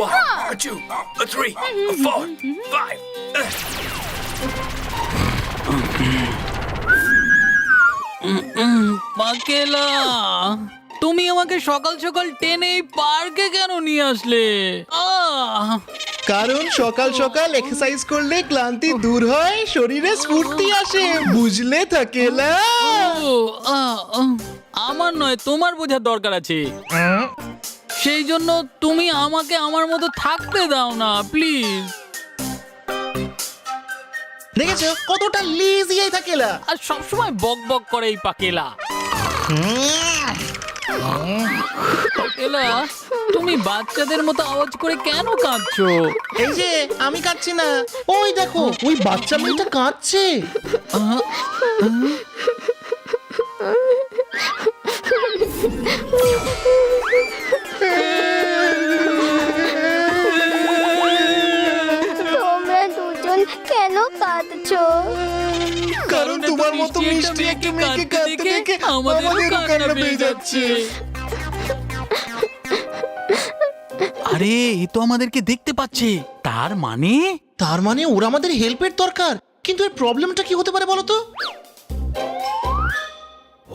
One, two, three, four, five. পাকেলা, তুমি আমাকে সকাল সকাল টেনে এই পার্কে কেন নিয়ে আসলে? কারণ সকাল সকাল এক্সারসাইজ করলে ক্লান্তি দূর হয়, শরীরে স্ফূর্তি আসে, বুঝলে থাকেলা? আমার নয়, তোমার বোঝার দরকার আছে। সেই জন্য তুমি আমাকে আমার মতো থাকতে দাও না প্লিজ। দেখেছো কতটা লেজি এই থাকেলা? আর সবসময় বক বক করে এই পাকেলা। পাকেলা, তুমি বাচ্চাদের মতো আওয়াজ করে কেন কাঁদছো? এই যে আমি কাঁদছি না, ওই দেখো ওই বাচ্চা মেয়েটা কাঁদছে। তোমরা দুজন কেন কাঁদছো? কারণ তোমার মতো মিষ্টি একটা মেয়েকে কাঁদতে দেখে আমাদেরও কান্না পেয়ে যাচ্ছে। আরে এ তো আমাদেরকে দেখতে পাচ্ছে, তার মানে ওরা আমাদের হেল্পের দরকার। কিন্তু এর প্রবলেমটা কি হতে পারে বলো তো?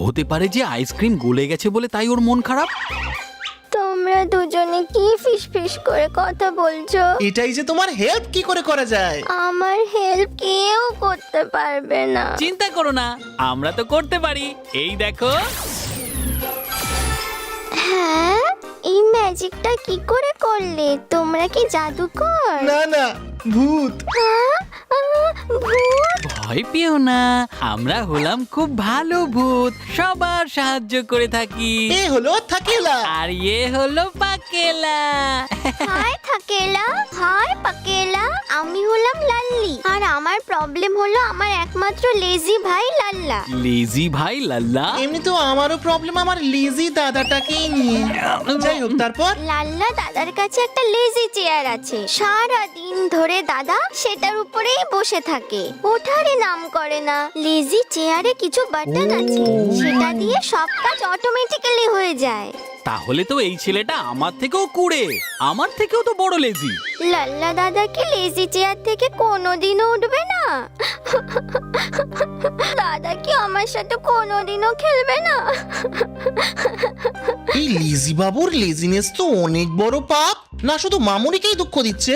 হতে পারে যে আইসক্রিম গলে গেছে বলে তাই ওর মন খারাপ। তোমরা দুজনে কি ফিস করে কথা বলছো? এটাই যে তোমার হেল্প কি করে করা যায়। আমার হেল্প কেউ করতে পারবে না। চিন্তা করো না, আমরা তো করতে পারি। এই দেখো। হ্যাঁ, এই ম্যাজিকটা কি করে করলে? তোমরা কি জাদুকর? না না, ভূত। হ্যাঁ? ভূত? ভয় পেও না, আমরা হলাম খুব ভালো ভূত, সবার সাহায্য করে থাকি। এ হলো থাকেলা। আর এ হলো পাকেলা। High থাকেলা, high পাকেলা। আমি হলাম লাল্লি, আর আমার প্রবলেম হলো আমার একমাত্র লেজি ভাই লাল্লা। লেজি ভাই লাল্লা? এমনি তো আমারও প্রবলেম আমার লেজি দাদাটাকেই নিয়ে। যাই হোক, তারপর লাল্লা দাদার কাছে একটা লেজি চেয়ার আছে। সারা দিন ধরে দাদা সেটার উপরেই বসে থাকে, ওঠারই নাম করে না। লেজি চেয়ারে কিছু বাটন আছে, সেটা দিয়ে সব কাজ অটোমেটিক্যালি হয়ে যায়। তাহলে তো এই ছেলেটা আমার থেকেও কুড়ে, আমার থেকেও তো বড় লেজি। লাল্লা দাদা কি লেজি চেয়ার থেকে কোনোদিনও উঠবে না? দাদা কি আমার সাথে কোনোদিনও খেলবে না? এই লেজি বাবুর লেজিনেস তো অনেক বড় পাপ। না শুধু মামুনিকেই দুঃখ দিচ্ছে,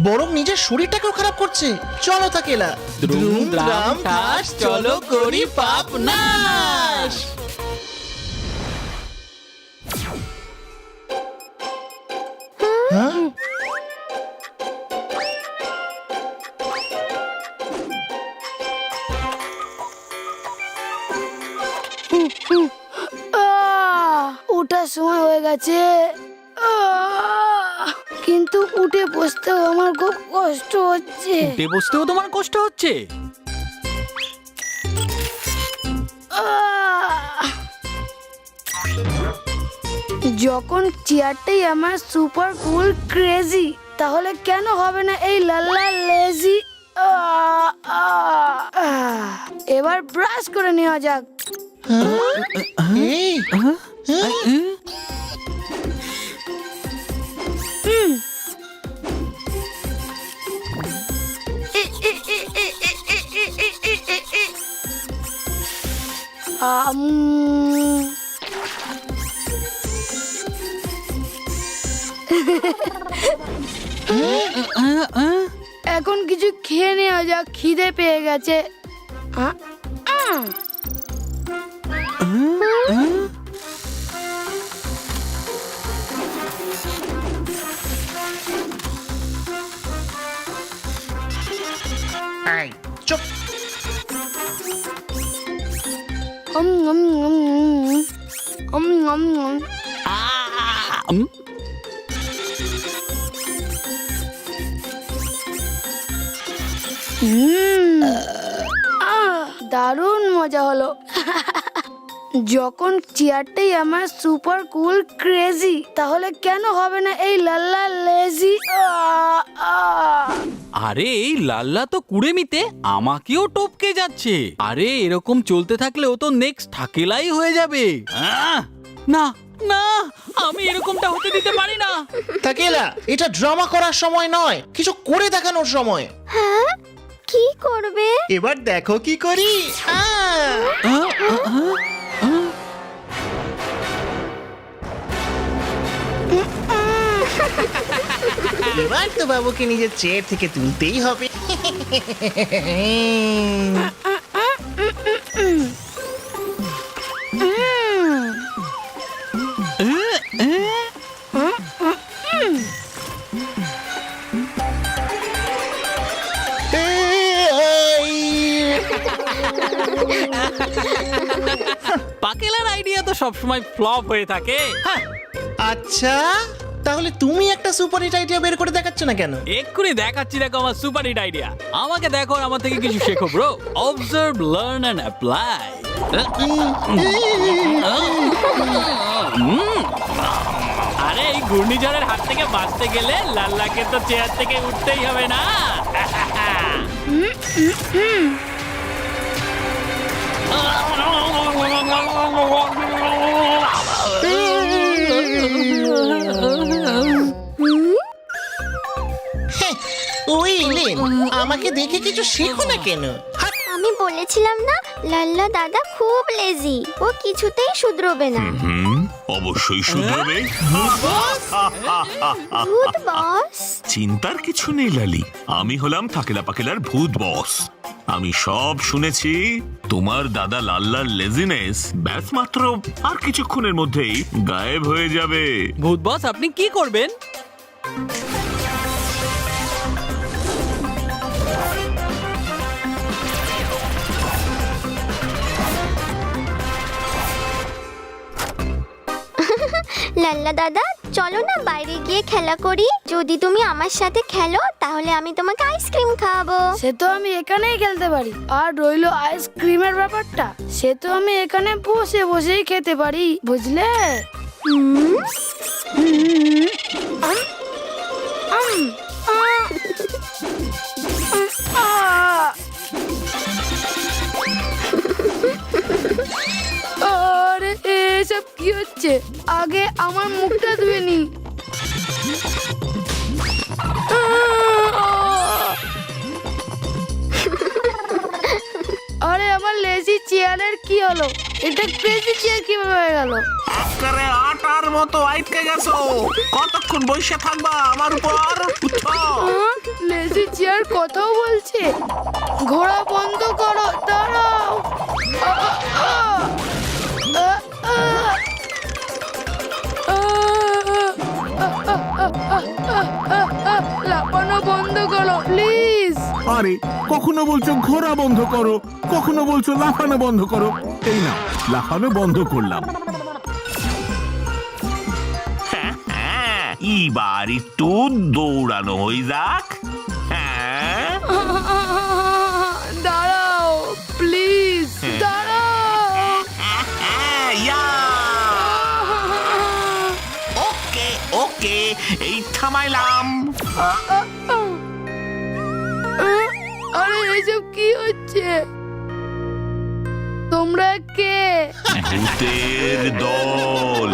বরং নিজের শরীরটাকেও খারাপ করছে। চলো থাকেলা, দ্রুম দ্রাম ঠাস, চলো করি পাপ নাশ। হ্যাঁ? ওঠার সময় হয়ে গেছে, কিন্তু উঠে বসতেও আমার খুব কষ্ট হচ্ছে। উঠে বসতেও তোমার কষ্ট হচ্ছে? যখন চেয়ারটাই আমার সুপার কুল ক্রেজি, তাহলে কেন হবে না এই লাল্লা লেজি? এবার ব্রাশ করে নেওয়া যাক। এই, এখন কিছু খেয়ে নেওয়া যাক, খিদে পেয়ে গেছে। চুপ। দারুণ মজা হলো। যখন চেয়ারটাই আমার সুপার কুল ক্রেজি, তাহলে কেন হবে না এই লাল্লা লেজি? আরে এই লাল্লা তো কুড়েমিতে আমাকেও টপকে যাচ্ছে। আরে এরকম চলতে থাকলে ও তো নেক্সট থাকেলাই হয়ে যাবে। না, না, আমি এরকমটা হতে দিতে পারি না। থাকেলা, এটা ড্রামা করার সময় নয়, কিছু করে দেখানোর সময়। হ্যাঁ, কি করবে? এবার দেখো কি করি। এবার তো বাবুকে নিজের চেয়ার থেকে তুলতেই হবে। পাকেলার আইডিয়া তো সবসময় ফ্লপ হয়ে থাকে। হ্যাঁ, আচ্ছা, তাহলে তুমি একটা সুপার হিট আইডিয়া বের করে দেখাচ্ছ না কেন? এক্ষুনি দেখাচ্ছি, দেখো আমার সুপার হিট আইডিয়া। আমাকে দেখো, আমার থেকে কিছু শেখো bro. Observe, learn and apply. আরে এই ঘূর্ণিঝড়ের হাত থেকে বাঁচতে গেলে লাল্লাকে তো চেয়ার থেকে উঠতেই হবে না। ওই ইলেন, আমাকে দেখে কিছু শেখো না কেন? হাট! আমি বলেছিলাম না, লাল্লা দাদা খুব লেজি, ও কিছুতেই শুধরোবে না। অবশ্যই শুধরাবে। ভূত বস। চিন্তার কিছু নেই লালি, আমি হলাম থাকেলা পাকেলার ভূত বস। আমি সব শুনেছি। তোমার দাদা লাল্লার লেজিনেস ব্যাস মাত্র আর কিছুক্ষণের মধ্যেই গায়েব হয়ে যাবে। ভূত বস, আপনি কি করবেন? লাল্লা দাদা, চলো না বাইরে গিয়ে খেলা করি। যদি তুমি আমার সাথে খেলো তাহলে আমি তোমাকে আইসক্রিম খাওয়াবো। সে তো আমি এখানেই খেলতে পারি। আর রইলো আইসক্রিমের ব্যাপারটা, সে তো আমি এখানে বসে বসেই খেতে পারি, বুঝলে? হুম, আরে এসব কি হচ্ছে? আগে আমার মুখটা ধুয়ে নি। আরে আমার লেজি চেয়ারের কি হলো? এটা ক্রেজি চেয়ার কিভাবে হয়ে গেল? আকারে আটার মতো আইটকে গেছো। কতক্ষণ বসে থাকবা আমার উপর? উঠো। লেজি চেয়ার কথাও বলছে। ঘোড়া বন্ধ করো, দাঁড়াও। লাফানো বন্ধ করো প্লিজ। আরে কখনো বলছো ঘোড়া বন্ধ করো, কখনো বলছো লাফানো বন্ধ করো। এই না, লাফানো বন্ধ করলাম। এবার একটু দৌড়ানো হয়ে যাক। হ্যাঁ, দাঁড়াও প্লিজ, দাঁড়াও। ইয়া। ওকে ওকে, এই থামাইলাম। আরে এইসব কি হচ্ছে? তোমরা কে? ভূতের দল।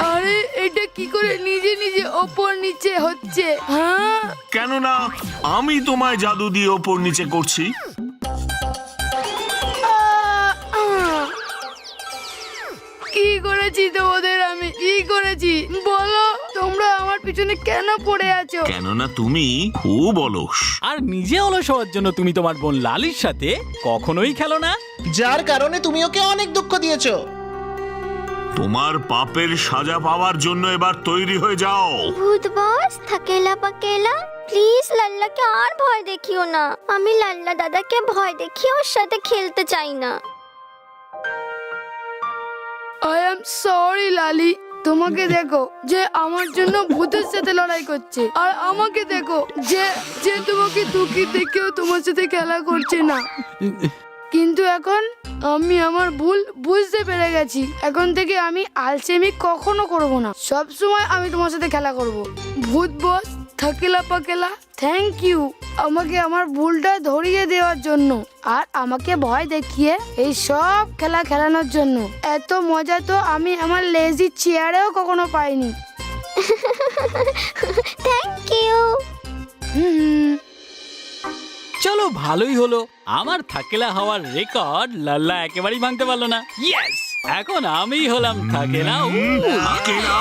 আরে এটা কি করে নিজে নিজে ওপর নিচে হচ্ছে? হ্যাঁ, কেননা আমি তোমায় জাদু দিয়ে ওপর নিচে করছি। কি করেছি তোমাদের আমি? কি করেছি বলো? তোমরা আমার পিছনে কেন পড়ে আছো? কেননা তুমি খুব অলস। আর নিজে অলস হওয়ার জন্য তুমি তোমার বোন লালির সাথে কখনোই খেলো না। যার কারণে তুমি ওকে অনেক দুঃখ দিয়েছো। তোমার পাপের সাজা পাওয়ার জন্য এবার তৈরি হয়ে যাও। ভূত বস, থাকেলা পাকেলা, প্লিজ লাল্লাকে আর ভয় দেখিও না। আমি লাল্লা দাদাকে ভয় দেখিয়ে ওর সাথে খেলতে চাই না। আই এম সরি লালি। তোমাকে দেখো যে আমার জন্য ভূতের সাথে লড়াই করছে, আর আমাকে দেখো যে যে তোমাকে দুঃখী দেখেও তোমার সাথে খেলা করছে না। কিন্তু এখন আমি আমার ভুল বুঝতে পেরে গেছি। এখন থেকে আমি আলসেমি কখনো করব না। সব সময় আমি তোমার সাথে খেলা করব। ভূত বস থাকেলা পাকেলা, থ্যাংক ইউ আমাকে আমার ভুলটা ধরিয়ে দেওয়ার জন্য, আর আমাকে ভয় দেখিয়ে এই সব খেলা খেলানোর জন্য। এত মজা তো আমি আমার লেজি চেয়ারেও কখনো পাইনি। Thank you. চলো ভালোই হলো, আমার থাকেলা হওয়ার রেকর্ড লাল্লা একেবারেই ভাঙতে পারলো না। ইয়েস, এখন আমিই হলাম থাকেলা। থাকেলা